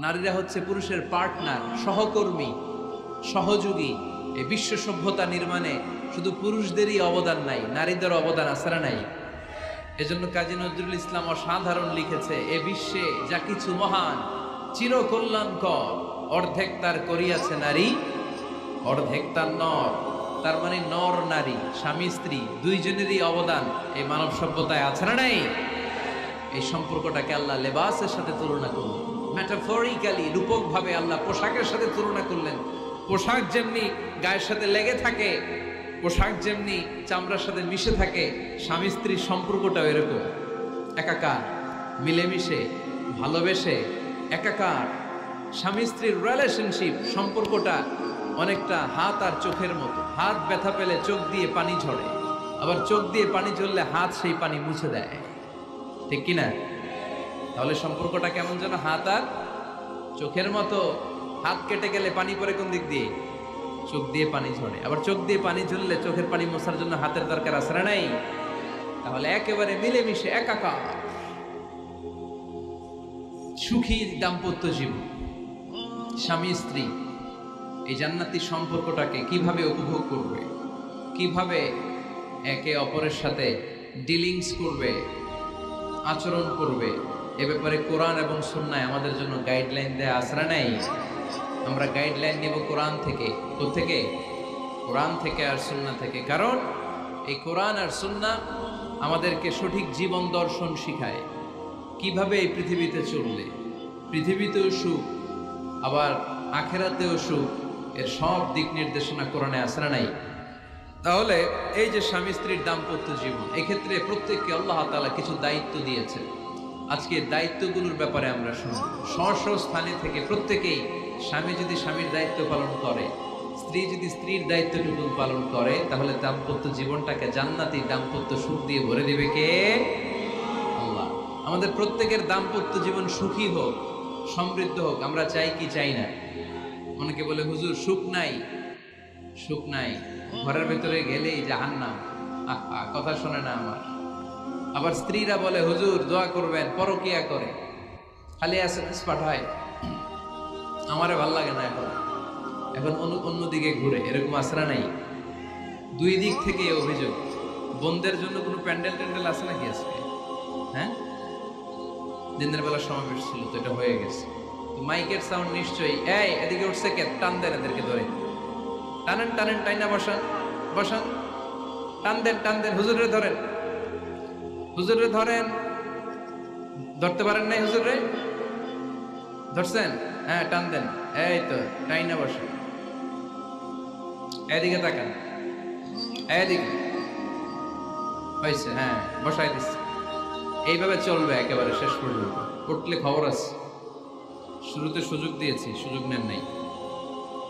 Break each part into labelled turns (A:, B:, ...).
A: নারীরা হচ্ছে পুরুষের পার্টনার, সহকর্মী, সহযোগী। এই বিশ্ব সভ্যতা নির্মাণে শুধু পুরুষদেরই অবদান নাই, নারীদের অবদান আসারা নাই। এজন্য কাজী নজরুল ইসলাম অসাধারণ লিখেছে, এ বিশ্বে যা কিছু মহান চিরকল্যাণকর, অর্ধেক তার করিয়াছে নারী, অর্ধেক তার নর। তার মানে নর নারী, স্বামী স্ত্রী দুইজনেরই অবদান এই মানব সভ্যতায় আছে না নাই? এই সম্পর্কটাকে আল্লাহ লেবাসের সাথে তুলনা করলেন, মেটাফরিক্যালি, রূপক ভাবে আল্লাহ পোশাকের সাথে তুলনা করলেন। পোশাক যেমনি গায়ের সাথে লেগে থাকে, পোশাক যেমনি চামড়ার সাথে মিশে থাকে, স্বামী স্ত্রীর সম্পর্কটাও এরকম একাকার, মিলেমিশে, ভালোবেসে একাকার। স্বামী স্ত্রীর রিলেশনশিপ সম্পর্কটা অনেকটা হাত আর চোখের মতো। হাত ব্যথা পেলে চোখ দিয়ে পানি ঝরে, আবার চোখ দিয়ে পানি ঝরলে হাত সেই পানি মুছে দেয়, ঠিক কিনা? তাহলে সম্পর্কটা কেমন যেন হাত আর চোখের মতো। হাত কেটে গেলে পানি পড়ে কোন দিক দিয়ে? চোখ দিয়ে পানি ঝরে। আবার চোখ দিয়ে পানি ঝরলে চোখের পানি মোছার জন্য হাতের দরকার আছে না নাই? তাহলে একেবারে মিলেমিশে একাকার সুখী দাম্পত্য জীবন, স্বামী স্ত্রী এই জান্নাতি সম্পর্কটাকে কিভাবে উপভোগ করবে, কিভাবে একে অপরের সাথে ডিলিংস করবে, আচরণ করবে, এ ব্যাপারে কোরআন এবং সুন্নায় আমাদের জন্য গাইডলাইন দেয়া আছে না নাই? আমরা গাইডলাইন নেব কোরআন থেকে। কোত্থেকে? কোরআন থেকে আর সুন্নাহ থেকে। কারণ এই কোরআন আর সুন্নাহ আমাদেরকে সঠিক জীবন দর্শন শিখায়, কিভাবে এই পৃথিবীতে চললে পৃথিবীতেও সুখ, আবার আখেরাতেও সুখ, এর সব দিক নির্দেশনা কোরআনে আছে না নাই? তাহলে এই যে স্বামী স্ত্রীর দাম্পত্য জীবন, এক্ষেত্রে প্রত্যেককে আল্লাহ তাআলা কিছু দায়িত্ব দিয়েছেন। আজকে দায়িত্বগুলোর ব্যাপারে আমরা শুনি। স্ব স্থানে থেকে প্রত্যেকেই, স্বামী যদি স্বামীর দায়িত্ব পালন করে, স্ত্রী যদি স্ত্রীর দায়িত্বটুকু পালন করে, তাহলে দাম্পত্য জীবনটাকে জান্নাতি দাম্পত্য সুখ দিয়ে ভরে দিবে কে? আল্লাহ। আমাদের প্রত্যেকের দাম্পত্য জীবন সুখী হোক, সমৃদ্ধ হোক, আমরা চাই কি চাই না? অনেকে বলে হুজুর সুখ নাই, সুখ নাই, ঘরের ভেতরে গেলেই জাহান্নাম। আহা, কথা শোনে না আমার। আবার স্ত্রীরা বলে হুজুর দোয়া করবেন, পরকিয়া করে, খালি এসএমএস পাঠায়, আমারে ভাল লাগে না, এখন এখন অন্যদিকে ঘুরে। এরকম আসরা নাই? দুই দিক থেকে অভিযোগ। বোনদের জন্য কোনো প্যান্ডেল ট্যান্ডেল আছে নাকি আজকে? হ্যাঁ, দিনের বেলা সমাবেশ ছিল তো, এটা হয়ে গেছে তো মাইকের সাউন্ড নিশ্চয়ই। এই এদিকে উঠছে কে? টান দেন এদেরকে ধরে, টানেন টানেন, টাইনা বসান বসান, টান দেন টান দেন, হুজুরে ধরেন, হুজুরে ধরেন। ধরতে পারেন নাই হুজুরে? ধরছেন? হ্যাঁ, টান দেন। এই তো, টাইনা বসেন, এদিকে তাকান, এদিকে হয়েছে, হ্যাঁ বসাই দিচ্ছে। এইভাবে চলবে একেবারে শেষ পর্যন্ত। উঠলে খবর আছে। শুরুতে সুযোগ দিয়েছি, সুযোগ নেন নাই।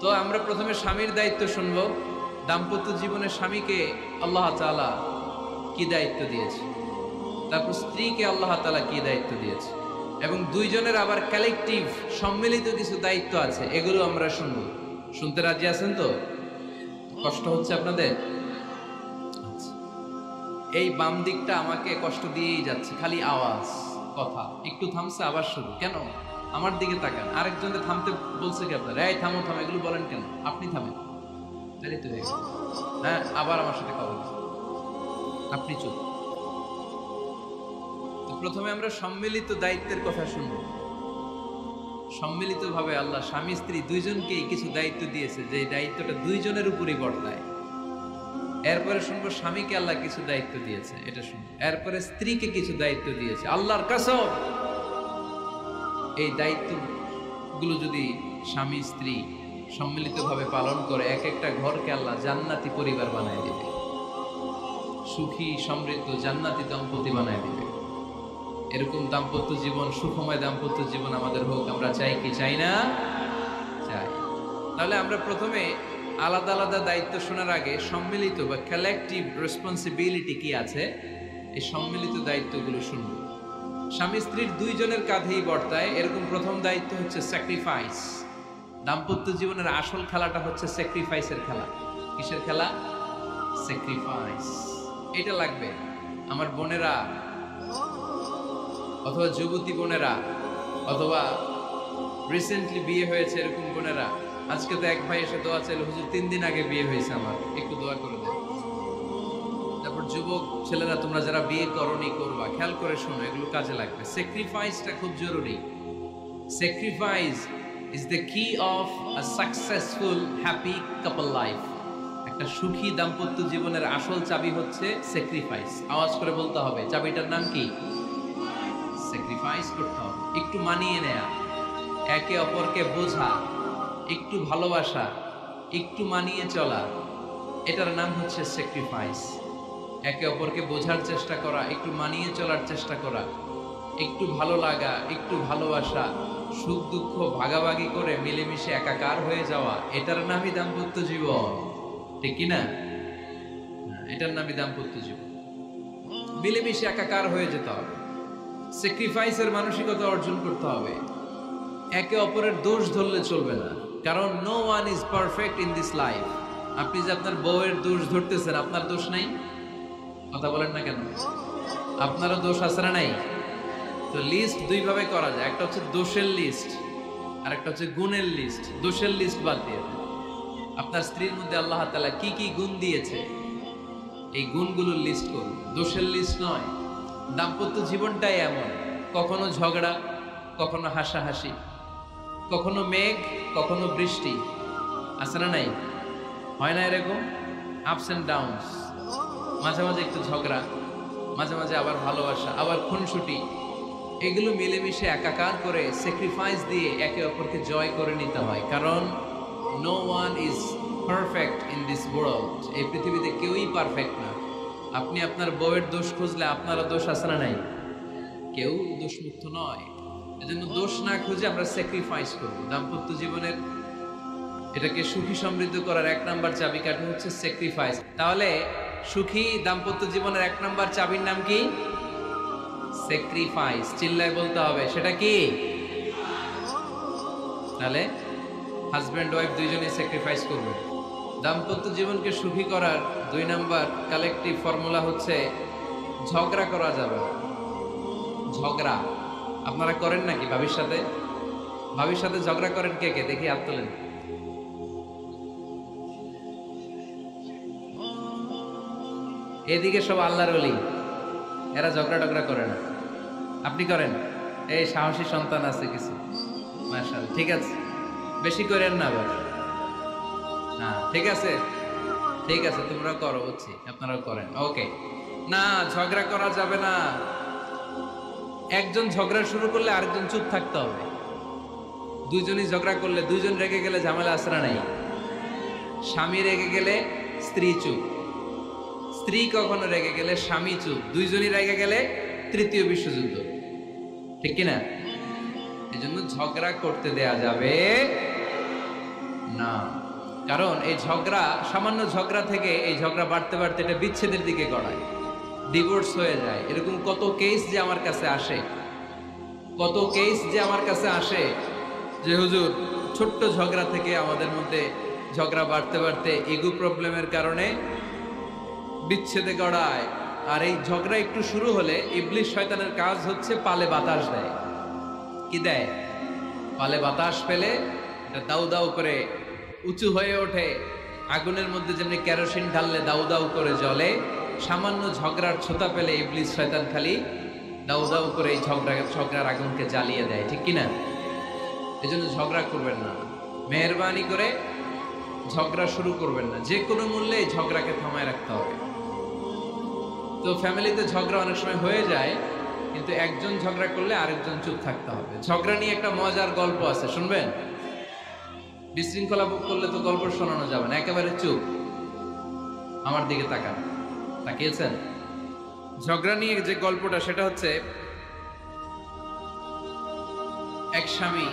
A: তো আমরা প্রথমে স্বামীর দায়িত্ব শুনবো। দাম্পত্য জীবনে স্বামীকে আল্লাহ তাআলা কি দায়িত্ব দিয়েছে, তারপর স্ত্রীকে আল্লাহ তাআলা কি দায়িত্ব দিয়েছে, এবং দুইজনের আবার কালেকটিভ সম্মিলিত কিছু দায়িত্ব আছে, এগুলো আমরা শুনবো। শুনতে রাজি আছেন তো? কষ্ট হচ্ছে আপনাদের? এই বাম দিকটা আমাকে কষ্ট দিয়েই যাচ্ছে, খালি আওয়াজ, কথা। একটু থামছে আবার শুরু। কেন? আমার দিকে তাকান। আরেকজনকে থামতে বলছে কি আপনার? এই থামো থামো, এগুলো বলেন কেন? আপনি থামেন, তাহলে তো হয়ে গেল। হ্যাঁ, আবার আমার সাথে কথা বলছে, আপনি চুপ। তো প্রথমে আমরা সম্মিলিত দায়িত্বের কথা শুনবো। সম্মিলিতভাবে আল্লাহ স্বামী স্ত্রী দুইজনকেই কিছু দায়িত্ব দিয়েছে, যে দায়িত্বটা দুইজনের উপরই বর্তায়। এরপরে শুনবো স্বামীকে আল্লাহ কিছু দায়িত্ব দিয়েছে, এটা শুনবো। এরপরে স্ত্রীকে কিছু দায়িত্ব দিয়েছে। আল্লাহর কসম, এই দায়িত্বগুলো যদি স্বামী স্ত্রী সম্মিলিতভাবে পালন করে, এক একটা ঘরকে আল্লাহ জান্নাতি পরিবার বানায় দিবে, সুখী সমৃদ্ধ জান্নাতি দম্পতি বানায় দিবে। এরকম দাম্পত্য জীবন, সুখময় দাম্পত্য জীবন আমাদের হোক। আমরা চাই কি চাই না? চাই। তাহলে আমরা প্রথমে আলাদা আলাদা দায়িত্ব শোনার আগে সম্মিলিত বা কালেকটিভ রেসপন্সিবিলিটি কি আছে, এই সম্মিলিত দায়িত্বগুলো শুনব। স্বামী স্ত্রীর দুইজনের কাঁধেই বর্তায় এরকম প্রথম দায়িত্ব হচ্ছে স্যাক্রিফাইস। দাম্পত্য জীবনের আসল খেলাটা হচ্ছে স্যাক্রিফাইসের খেলা। কিসের খেলা? স্যাক্রিফাইস। এটা লাগবে। আমার বোনেরা, অথবা যুবতী বোনেরা, অথবা রিসেন্টলি বিয়ে হয়েছে এরকম বোনেরা, আজকে তো এক ভাই এসে দোয়া চাইল, হুজুর 3 দিন আগে বিয়ে হয়েছে আমার, একটু দোয়া করে দেন। তারপর যুবক ছেলেরা, তোমরা যারা বিয়ে করনি করবা, খেয়াল করে শোনো, এগুলো কাজে লাগবে। স্যাক্রিফাইসটা খুব জরুরি। স্যাক্রিফাইস ইজ দ্য কি of a successful happy couple life. একটা সুখী দাম্পত্য জীবনের আসল চাবি হচ্ছে স্যাক্রিফাইস। আওয়াজ করে বলতে হবে, চাবিটার নাম কি? স্যাক্রিফাইস করতে হবে, একটু মানিয়ে নেয়া, একে অপরকে বোঝা, একটু ভালোবাসা, একটু মানিয়ে চলা, এটার নাম হচ্ছে স্যাক্রিফাইস। একে অপরকে বোঝার চেষ্টা করা, একটু মানিয়ে চলার চেষ্টা করা, একটু ভালো লাগা, একটু ভালোবাসা, সুখ দুঃখ ভাগাভাগি করে মিলেমিশে একাকার হয়ে যাওয়া, এটার নামই দাম্পত্য জীবন, ঠিক কিনা? এটার নামই দাম্পত্য জীবন। মিলেমিশে একাকার হয়ে যেতে হবে, স্যাক্রিফাইসের মানসিকতা অর্জন করতে হবে। একে অপরের দোষ ধরলে চলবে না, কারণ no one is perfect in this life. আপনি যে আপনার বউয়ের দোষ ধরতেছেন, আপনার দোষ নাই? কথা বলেন না কেন? আপনারও দোষ আছে না নাই? তো লিস্ট দুই ভাবে করা যায়, একটা হচ্ছে দোষের লিস্ট আর একটা হচ্ছে গুণের লিস্ট। দোষের লিস্ট বাদ দিয়ে দেন। আপনার স্ত্রীর মধ্যে আল্লাহ তাআলা কি কি গুণ দিয়েছে, এই গুণগুলোর লিস্ট করুন, দোষের লিস্ট নয়। দাম্পত্য জীবনটাই এমন, কখনো ঝগড়া, কখনো হাসাহাসি, কখনো মেঘ, কখনো বৃষ্টি, আছে না নাই? হয় না এরকম? আপস এন্ড ডাউনস, মাঝে মাঝে একটু ঝগড়া, মাঝে মাঝে আবার ভালোবাসা, আবার খুনসুটি, এগুলো মিলেমিশে একাকার করে স্যাক্রিফাইস দিয়ে একে অপরকে জয় করে নিতে হয়। কারণ no one is perfect in this world. এই পৃথিবীতে কেউই পারফেক্ট না। আপনি আপনার বউয়ের দোষ খুঁজলে আপনারও দোষ আছে না নাই? কেউ দোষমুক্ত নয়। এজন্য দোষ না খুঁজে আমরা স্যাক্রিফাইস করব। দাম্পত্য জীবনের এটাকে সুখী সমৃদ্ধ করার 1 নাম্বার চাবিকাঠি হচ্ছে স্যাক্রিফাইস। তাহলে সুখী দাম্পত্য জীবনের 1 নাম্বার চাবির নাম কি? স্যাক্রিফাইস। চিল্লায় বলতে হবে, সেটা কি? তাহলে হাজব্যান্ড ওয়াইফ দুইজনেই স্যাক্রিফাইস করবে। দাম্পত্য জীবনকে সুখী করার 2 নাম্বার কালেকটিভ ফর্মুলা হচ্ছে ঝগড়া করা যাবে না। ঝগড়া আপনারা করেন নাকি ভাবির সাথে? ভাবির সাথে ঝগড়া করেন কে কে? দেখি হাত তোলেন। এদিকে সব আল্লাহর ওলি, এরা ঝগড়া টগড়া করে না। আপনি করেন? এই সাহসী সন্তান আছে কিছু, মাশাআল্লাহ, ঠিক আছে, বেশি করেন না আবার। হ্যাঁ ঠিক আছে, ঠিক আছে, তোমরা করো, বুঝছি, আপনারাও করেন, ওকে। না, ঝগড়া করা যাবে না। একজন ঝগড়া শুরু করলে আরেকজন চুপ থাকতে হবে। দুইজনই ঝগড়া করলে, দুইজন রেগে গেলে ঝামেলা আসরা নাই। স্বামী রেগে গেলে স্ত্রী চুপ, স্ত্রী কখনো রেগে গেলে স্বামী চুপ, দুইজনই রেগে গেলে তৃতীয় বিশ্বযুদ্ধ, ঠিক কিনা? এই জন্য ঝগড়া করতে দেয়া যাবে না। কারণ এই ঝগড়া, সামান্য ঝগড়া থেকে এই ঝগড়া বাড়তে বাড়তে এটা বিচ্ছেদের দিকে গড়ায়, ডিভোর্স হয়ে যায়। এরকম কত কেস যে আমার কাছে আসে, কত কেস যে আমার কাছে আসে যে হুজুর ছোট্ট ঝগড়া থেকে আমাদের মধ্যে ঝগড়া বাড়তে বাড়তে ইগো প্রবলেমের কারণে বিচ্ছেদে গড়ায়। আর এই ঝগড়া একটু শুরু হলে ইবলিশ শয়তানের কাজ হচ্ছে পালে বাতাস দেয়। কি দেয়? পালে বাতাস পেলে এটা দাউ দাউ করে উঁচু হয়ে ওঠে। আগুনের মধ্যে যেমনি কেরোসিন ঢাললে দাউ দাউ করে জ্বলে, সামান্য ঝগড়ার ছোতা পেলে ইবলিশ শয়তান খালি দাউ দাউ করে এই ঝগড়ার আগুনকে জ্বালিয়ে দেয়, ঠিক কিনা? এই জন্য ঝগড়া করবেন না, মেহরবানি করে ঝগড়া শুরু করবেন না। যে কোনো মূল্যে এই ঝগড়াকে থামায় রাখতে হবে। তো ফ্যামিলিতে ঝগড়া অনেক সময় হয়ে যায়, কিন্তু একজন ঝগড়া করলে আরেকজন চুপ থাকতে হবে। ঝগড়া নিয়ে একটা মজার গল্প আছে, শুনবেন? বিশৃঙ্খলা ভোগ করলে তো গল্প শোনানো যাবে না, একেবারে চুপ। আমার দিকে তাকান, তাকিয়েছেন? ঝগড়া নিয়ে যে গল্পটা, সেটা হচ্ছে এক স্বামী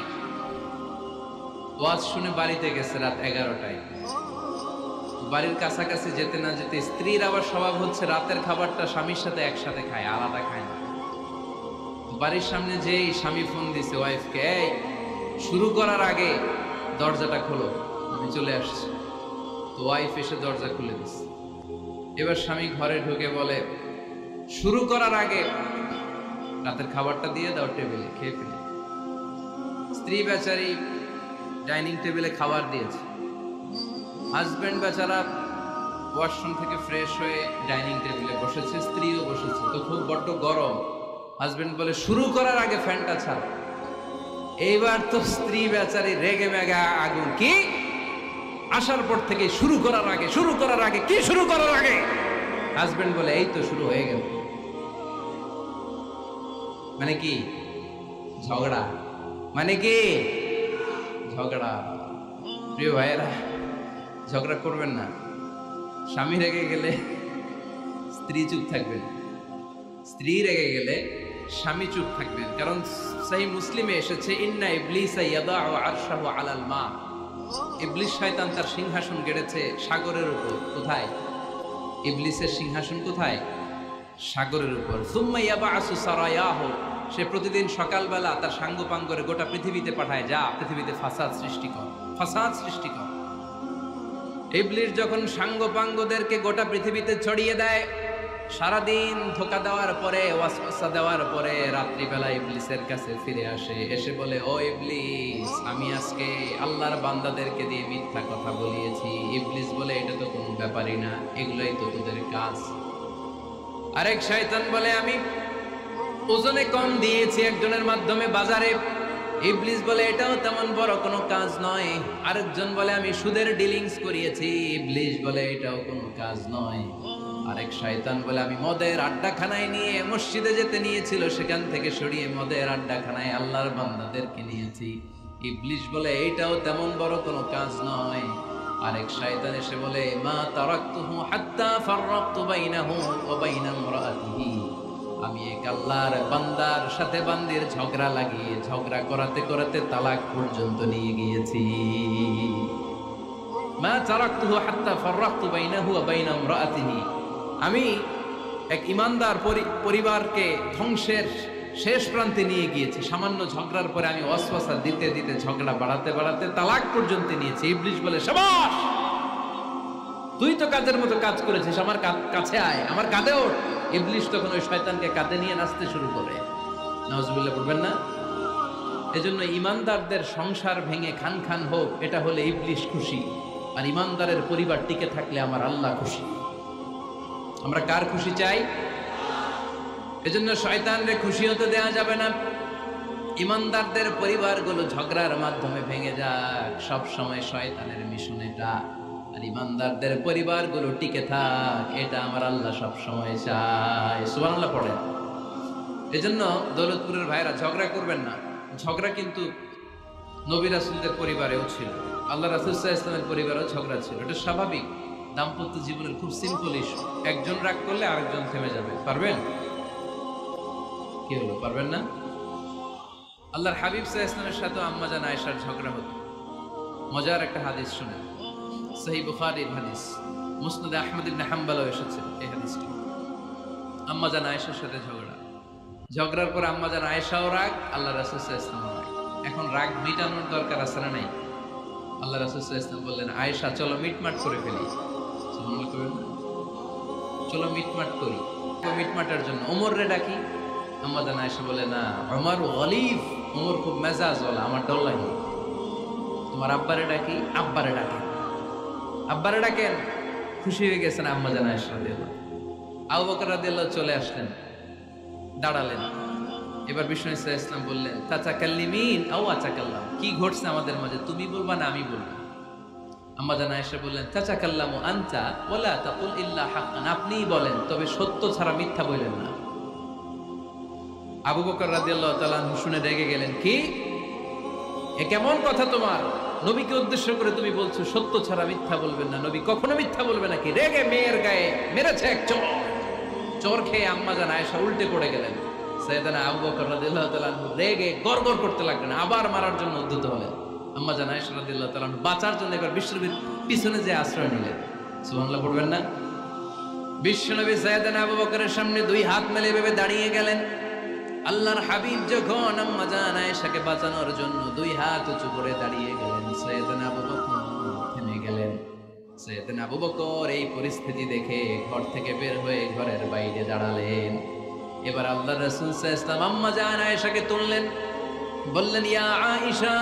A: ওয়াজ শুনে বাড়িতে গেছে রাত 11টায়। বাড়ির কাছাকাছি যেতে না যেতে স্ত্রীর আবার স্বভাব হচ্ছে রাতের খাবারটা স্বামীর সাথে একসাথে খায়, আলাদা খায় না। বাড়ির সামনে যেই স্বামী ফোন দিছে ওয়াইফকে, এই শুরু করার আগে দরজাটা খোলো, আমি চলে আসছি। তো ওয়াইফ এসে দরজা খুলে দিছে। এবার স্বামী ঘরে ঢুকে বলে, শুরু করার আগে রাতের খাবারটা দিয়ে দাও টেবিলে, খেয়ে ফেলি। স্ত্রী বেচারি ডাইনিং টেবিলে খাবার দিয়েছে, হাজবেন্ড বেচারা ওয়াশরুম থেকে ফ্রেশ হয়ে ডাইনিং টেবিলে বসেছে, স্ত্রীও বসেছে, তো খুব বড্ড গরম। হাজবেন্ড বলে শুরু করার আগে ফ্যানটা ছাড়। এইবার তো স্ত্রী বেচারি রেগে মেগে আগুন, কি আসার পর থেকে শুরু করার আগে কি শুরু করার আগে? হাজবেন্ড বলে এই তো শুরু হয়ে গেল। মানে কি? ঝগড়া। মানে কি? ঝগড়া। প্রিয় ভাইয়েরা, ঝগড়া করবেন না। স্বামী রেগে গেলে স্ত্রী চুপ থাকবেন, স্ত্রী রেগে গেলে স্বামী চুপ থাকবেন। কারণ সহিহ মুসলিমে এসেছে, ইন্না ইবলিসা ইয়াদাউ আরশাহু আলাল মা। ইবলিস শয়তান তার সিংহাসন গেড়েছে সাগরের উপর। কোথায়? ইবলিসের সিংহাসন কোথায়? সাগরের উপর। সুম্মা ইয়াবআসু সারায়াহু, সে প্রতিদিন সকালবেলা তার সাঙ্গপাঙ্গরে গোটা পৃথিবীতে পাঠায়, যা পৃথিবীতে ফাসাদ সৃষ্টি কর। ইবলিস যখন সাঙ্গপাঙ্গদেরকে গোটা পৃথিবীতে ছড়িয়ে দেয়, সারাদিন ধোকা দেওয়ার পরে, ওয়াসওয়াসা দেওয়ার পরে, রাত্রিবেলা ইবলিসের কাছে ফিরে আসে, এসে বলে, ও ইবলিস, আমি আজকে আল্লাহর বান্দাদেরকে দিয়ে মিথ্যা কথা বলিয়েছি। ইবলিস বলে, এটা তো কোনো ব্যাপারই না, এগুলোই তো তোদের কাজ। আরেক শয়তান বলে, আমি ওজনে কম দিয়েছি একজনের মাধ্যমে বাজারে। ইবলিস বলে, এটাও তেমন বড় কোনো কাজ নয়। আরেকজন বলে, আমি সুদের ডিলিংস করিয়েছি। ইবলিস বলে, এটাও কোনো কাজ নয়। আরেক শয়তান বলে, আমি মদের আড্ডাখানায় নিয়ে মসজিদে যেতে নিয়েছিল, সেখান থেকে সরিয়ে মদের আড্ডাখানায় আল্লাহর বান্দাদেরকে নিয়েছি। ইবলিস বলে, এইটাও তেমন বড় কোনো কাজ নয়। আরেক শয়তান এসে বলে, মা তারাকতুহু হাত্তা ফাররাকতু বাইনাহু ওয়া বাইনা ইমরাআতিহি, আমি এক আল্লাহর বান্দার সাথে বান্দির ঝগড়া লাগিয়ে ঝগড়া করাতে করাতে তালাক পর্যন্ত নিয়ে গিয়েছি। মা তারাকতুহু হাত্তা ফাররাকতু বাইনাহু ওয়া বাইনা ইমরাআতিহি, আমি এক ইমানদার পরিবারকে ধ্বংসের শেষ প্রান্তে নিয়ে গিয়েছি। সামান্য ঝগড়ার পরে আমি ওয়াসওয়াসা দিতে দিতে ঝগড়া বাড়াতে বাড়াতে তালাক পর্যন্ত নিয়েছি। ইবলিস বলে, শাবাশ, তুই তো কাজের মতো কাজ করেছিস, আমার কাছে আয়, আমার কাঁধে ওঠ। ইবলিস তখন ওই শয়তানকে কাঁধে নিয়ে নাচতে শুরু করে। নাউজুবিল্লাহ বলবেন না? এজন্য ইমানদারদের সংসার ভেঙে খান খান হোক, এটা হলে ইবলিস খুশি, আর ইমানদারের পরিবার টিকে থাকলে আমার আল্লাহ খুশি। আমরা কার খুশি চাই? এজন্য শয়তানরে খুশি হতে দেওয়া যাবে না। ইমানদারদের পরিবারগুলো ঝগড়ার মাধ্যমে ভেঙে যাক, সব সময় শয়তানের মিশন এটা। আর ইমানদারদের পরিবারগুলো টিকে থাক, এটা আমার আল্লাহ সব সময় চায়। সুবহানাল্লাহ পড়েন। এজন্য দৌলতপুরের ভাইরা, ঝগড়া করবেন না। ঝগড়া কিন্তু নবী রাসূলদের পরিবারেও ছিল, আল্লাহ রাসূল সাল্লাল্লাহু আলাইহি ওয়াসাল্লামের পরিবারেও ঝগড়া ছিল। এটা স্বাভাবিক। দাম্পত্য জীবনের খুব সিম্পল ইস্যু। একজন রাগ করলে আরেকজন থেমে যাবে। পারবেন? কি হলো, পারবেন না? আল্লাহর হাবিব সাল্লাল্লাহু আলাইহি ওয়াসাল্লামের সাথে আম্মা জান আয়েশার ঝগড়া হতো। মজার একটা হাদিস শুনেন, সহিহ বুখারীর হাদিস, মুসনাদ আহমদ ইবনে হাম্বলও এসেছে এই হাদিসটি। আম্মা জান আয়েশার সাথে ঝগড়ার পর আম্মা জান আয়েশাও রাগ, আল্লাহ রাসূল সাল্লাল্লাহু আলাইহি ওয়াসাল্লাম রাগ। এখন রাগ মিটানোর দরকার আছে না নাই? আল্লাহ রাসূল সাল্লাল্লাহু আলাইহি ওয়াসাল্লাম বললেন, আয়েশা চলো মিটমাট করে ফেলি। চলো মিটমাট করি। মিটমাটের জন্য ওমর রে ডাকি। আম্মা জান আয়েশা বলে, না, ওমর গলিব, ওমর খুব মেজাজ ওয়ালা, আমার ডর লাগে। তোমার আব্বারে ডাকি। আব্বারে ডাকেন। আব্বারে ডাকেন। খুশি হয়ে গেছেন আম্মা জান আয়েশা রাদিয়াল্লাহু। আবু বকর রাদিয়াল্লাহু চলে আসলেন, দাঁড়ালেন। এবার বিষ্ণু সাল্লাল্লাহু আলাইহি ওয়াসাল্লাম বললেন, তাতাকাল্লিমিন আও আতাকাল্লাম, কি ঘটছে আমাদের মাঝে, তুমি বলবা না আমি বলবো? আম্মা জান আয়েশা বললেন, তাতাকাল্লামু আনতা ওয়ালা তাকুল ইল্লা হাক্কান, আপনিই বলেন, তবে সত্য ছাড়া মিথ্যা বলেন না। আবু বকর রাদিয়াল্লাহু তাআলা শুনে রেগে গেলেন, কি এ কেমন কথা তোমার? নবীকে উদ্দেশ্য করে তুমি বলছো সত্য ছাড়া মিথ্যা বলবেন না, নবী কখনো মিথ্যা বলবে নাকি? রেগে মেয়ের গায়ে মেরেছে এক চোর। চোর খেয়ে আম্মা জান আয়েশা উল্টে পড়ে গেলেন। সাইয়েদনা আবু বকর রাদিয়াল্লাহু তাআলা রেগে গড়গড় করতে লাগলেন, আবার মারার জন্য উদ্যত হলেন। আম্মা জান আয়েশা রাদিয়াল্লাহু তাআলা বাঁচার জন্য এবার বিশ্বনবীর পিছনে যে আশ্রয় নিলেন। সুবহানাল্লাহ পড়বেন না? বিশ্বনবী সাইয়েদনা আবু বকরের সামনে দুই হাত মেলে ভেবে দাঁড়িয়ে গেলেন। আল্লাহর হাবিব যখন আম্মা জান আয়েশাকে বাঁচানোর জন্য দুই হাত উঁচু করে দাঁড়িয়ে গেলেন, সাইয়েদনা আবু বকর থেমে গেলেন। সাইয়েদনা আবু বকর এই পরিস্থিতি দেখে ঘর থেকে বের হয়ে ঘরের বাইরে দাঁড়ালেন। এবার আল্লাহর রাসূল সাল্লাল্লাহু আলাইহি ওয়াসাল্লাম আম্মা জান আয়েশাকে তুললেন, বললেন, ইয়া আয়েশা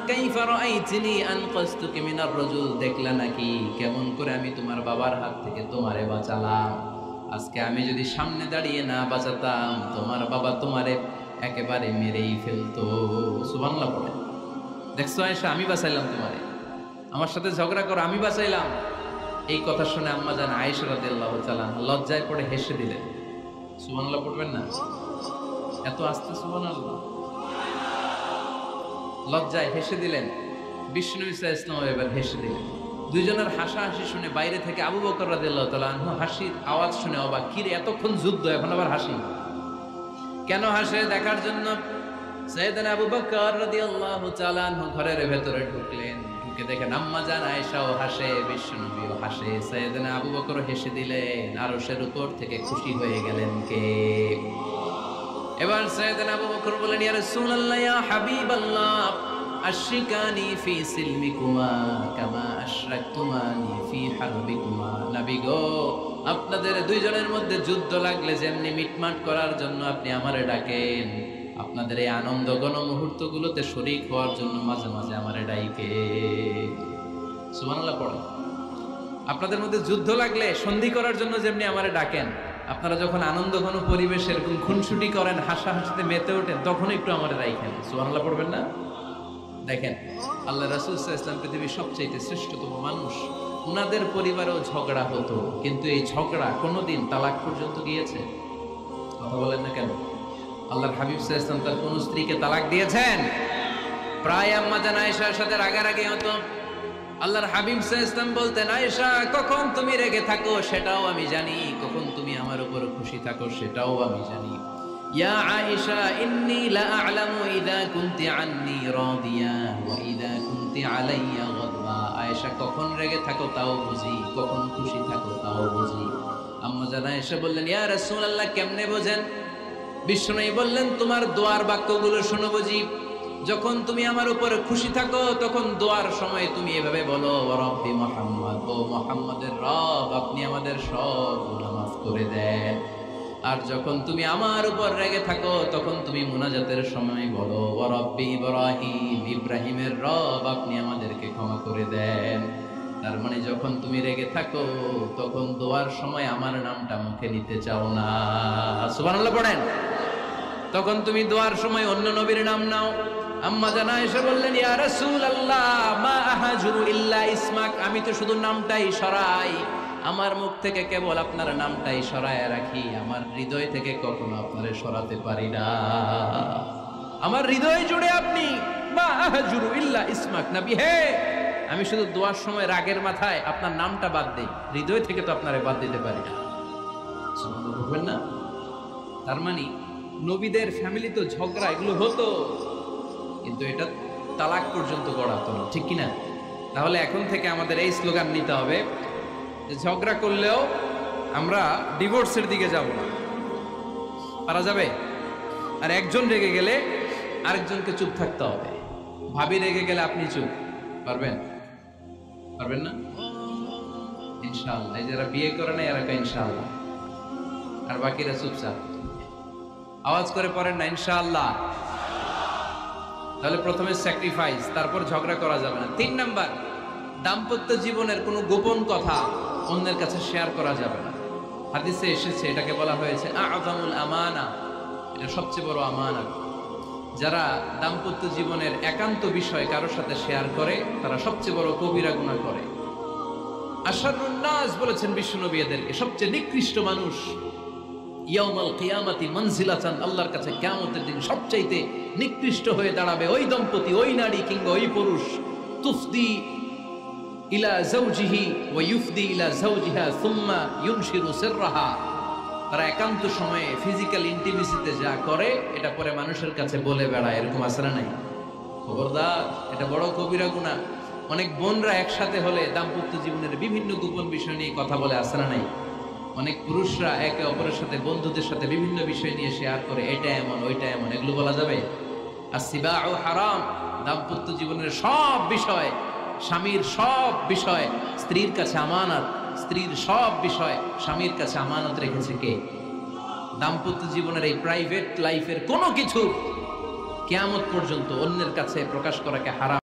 A: কাইফা রাআইতনি আনকাসতুকি মিনার রাজুল, দেখলা নাকি কেমন করে আমি তোমার বাবার হাত থেকে তোমারে বাঁচালাম। আজকে আমি যদি সামনে দাঁড়িয়ে না বাঁচাতাম, তোমার বাবা তোমারে একেবারে মেরেই ফেলতো। সুবহানাল্লাহ বলে। দেখছো আয়েশা, আমি বাঁচাইলাম তোমারে, আমার সাথে ঝগড়া করো, আমি বাঁচাইলাম। এই কথা শুনে আম্মা জান আয়েশা রাদিয়াল্লাহু তাআলা লজ্জায় পড়ে হেসে দিলেন। সুবহানাল্লাহ পড়বেন না? এত আস্তে সুবহানাল্লাহ। লজ্জায় হেসে দিলেন। বিষ্ণু সাল্লাল্লাহু আলাইহি ওয়াসাল্লাম এবার হেসে দিলেন। দুইজনের হাসাহাসি শুনে বাইরে থেকে আবু বকর রাদিয়াল্লাহু তাআলা আনহু হাসির আওয়াজ শুনে অবাক, কিরে এতক্ষণ যুদ্ধ, এখন আবার হাসি কেন? হাসে দেখার জন্য সাইয়েদনা আবু বকর রাদিয়াল্লাহু তাআলা আনহু ঘরের ভেতরে ঢুকলেন। ঢুকে দেখেন আম্মা জান আয়েশাও হাসে, বিশ্বনবীও হাসে, সাইয়েদনা আবু বকর হেসে দিলেন। আরশের উপর থেকে খুশি হয়ে গেলেন কে? এবার সাইয়েদনা আবু বকর বলেন, ইয়া রাসূলুল্লাহ, ইয়া হাবিবাল্লাহ, আশরিকানি ফি সিলমিকুমা কামা আশরাকতুমানি ফি হারবিকুমা। নবী গো, আপনাদের দুইজনের মধ্যে যুদ্ধ লাগলে যেমনি মিটমাট করার জন্য আপনি আমারে ডাকেন, আপনাদের এই আনন্দ ঘন মুহূর্তগুলোতে শরীক হওয়ার জন্য মাঝে মাঝে আমারে ডাইকে। সুবহানাল্লাহ পড়ে। আপনাদের মধ্যে যুদ্ধ লাগলে সন্ধি করার জন্য যেমনি আমারে ডাকেন, আপনারা যখন আনন্দ ঘন পরিবেশ এরকম খুনসুটি করেন, হাসাহাসিতে মেতে ওঠেন, তখন একটু আমারে রাইখেন। সুবহানাল্লাহ পড়বেন না? দেখেন, আল্লাহ রাসূল সাল্লাল্লাহু আলাইহি ওয়াসাল্লাম পৃথিবীর সবচেয়ে শ্রেষ্ঠতম মানুষ। উনাদের পরিবারেও ঝগড়া হতো, কিন্তু এই ঝগড়া কোনোদিন তালাক পর্যন্ত গিয়েছে? কথা বলেন না কেন? আল্লাহর হাবিব সাল্লাল্লাহু আলাইহি ওয়াসাল্লাম তার কোন স্ত্রীকে তালাক দিয়েছেন? প্রায় আম্মা জান আয়েশার সাথে রাগারাগি হতো। আল্লাহর হাবিব সাল্লাল্লাহু আলাইহি ওয়াসাল্লাম বলতেন, আয়েশা কখন তুমি রেগে থাকো সেটাও আমি জানি, কখন তুমি আমার উপর খুশি থাকো সেটাও আমি জানি। ইয়া আয়েশা ইন্নী লা আ'লামু ইযা কুনতি আন্নী রাদিয়া ওয়া ইযা কুনতি আলাইয়া গাদবা। আয়েশা কখন রেগে থাকো তাও বুঝি, কখন খুশি থাকো তাও বুঝি। আম্মা জান আয়েশা বললেন, ইয়া রাসূলুল্লাহ কেমনে বোঝেন? বিষ্ণু বললেন, তোমার দোয়ার বাক্যগুলো শুনো বুঝি। যখন তুমি আমার উপরে খুশি থাকো তখন দোয়ার সময় তুমি এভাবে বলো, ওয়া রাব্বি মুহাম্মদ, ও মুহাম্মাদের রব, আপনি আমাদের সব গুনাহ মাফ করে দেন। আর যখন তুমি আমার উপর রেগে থাকো তখন তুমি মুনাজাতের সময় বলো, ওয়া রাব্বি ইব্রাহিম, ইব্রাহিমের রব, আপনি আমাদেরকে ক্ষমা করে দেন। তার মানে যখন তুমি রেগে থাকো তখন দোয়ার সময় আমার নামটা মুখে নিতে চাও না। সুবহানাল্লাহ পড়েন। তখন তুমি দোয়ার সময় অন্য নবীর নাম নাও। আম্মা জান আয়েশা বললেন, ইয়া রাসূলুল্লাহ মা আহাজুরু ইল্লা ইসমাক, আমি তো শুধু নামটাই সরাই, আমার মুখ থেকে কেবল আপনার নামটাই সরায় রাখি, আমার হৃদয় থেকে কখনো আপনারে সরাতে পারি না। আমার হৃদয় জুড়ে আপনি, মা আহাজুরু ইল্লা ইসমাক, নবী হে, আমি শুধু দোয়ার সময় রাগের মাথায় আপনার নামটা বাদ দেই, হৃদয় থেকে তো আপনারে বাদ দিতে পারি না। সুবহানাল্লাহ বলবেন না? তার মানে নবীদের ফ্যামিলি তো ঝগড়া এগুলো হতো, কিন্তু এটা তালাক পর্যন্ত গড়াতো না, ঠিক কিনা? তাহলে এখন থেকে আমাদের এই স্লোগান নিতে হবে যে ঝগড়া করলেও আমরা ডিভোর্সের দিকে যাব না। পারা যাবে? আর একজন রেগে গেলে আরেকজনকে চুপ থাকতে হবে। ভাবি রেগে গেলে আপনি চুপ, পারবেন? পারবেন না? ইনশাআল্লাহ। এই যারা বিয়ে করে না এরা ইনশাআল্লাহ, আর বাকিরা চুপচাপ। আওয়াজ করে পড়েন না ইনশাআল্লাহ। তাহলে প্রথমে স্যাক্রিফাইস, তারপর ঝগড়া করা যাবে না। 3 নাম্বার, দাম্পত্য জীবনের কোনো গোপন কথা অন্যের কাছে শেয়ার করা যাবে না। হাদিসে এসেছে, এটাকে বলা হয়েছে আ'যামুল আমানা, এটা সবচেয়ে বড় আমানত। যারা দাম্পত্য জীবনের একান্ত বিষয় কারোর সাথে শেয়ার করে তারা সবচেয়ে বড় কবিরা গুনাহ করে। আশরারুন নাস বলেছেন বিশ্বনবী এদেরকে, সবচেয়ে নিকৃষ্ট মানুষ। ইয়াউমাল কিয়ামাতি মানজিলাতান, আল্লাহর কাছে কিয়ামতের দিন সবচাইতে নিকৃষ্ট হয়ে দাঁড়াবে ওই দম্পতি, ওই নারী কিংবা ওই পুরুষ। তুফদি ইলা যাওজিহি ওয়া ইউফদি ইলা যাওজিহা সুম্মা ইউনশিরু সিররাহা, তারা একান্ত সময়ে ফিজিক্যাল ইন্টিমেসিতে যা করে এটা পরে মানুষের কাছে বলে বেড়ায়, এরকম আছে না নাই? খবরদার, এটা বড় কবিরা গুনাহ। অনেক বোনরা একসাথে হলে দাম্পত্য জীবনের বিভিন্ন গোপন বিষয় নিয়ে কথা বলে, আছে না নাই? অনেক পুরুষরা একে অপরের সাথে, বন্ধুদের সাথে বিভিন্ন বিষয় নিয়ে শেয়ার করে, এটা এমন ওইটা এমন, এগুলো বলা যাবে? আসিবাউ হারাম। দাম্পত্য জীবনের সব বিষয়, স্বামীর সব বিষয় স্ত্রীর কাছে আমানত, স্ত্রীর সব বিষয় স্বামীর কাছে আমানত রেখেছে কে? দাম্পত্য জীবনের এই প্রাইভেট লাইফের কোনো কিছু কিয়ামত পর্যন্ত অন্যের কাছে প্রকাশ করাকে হারাম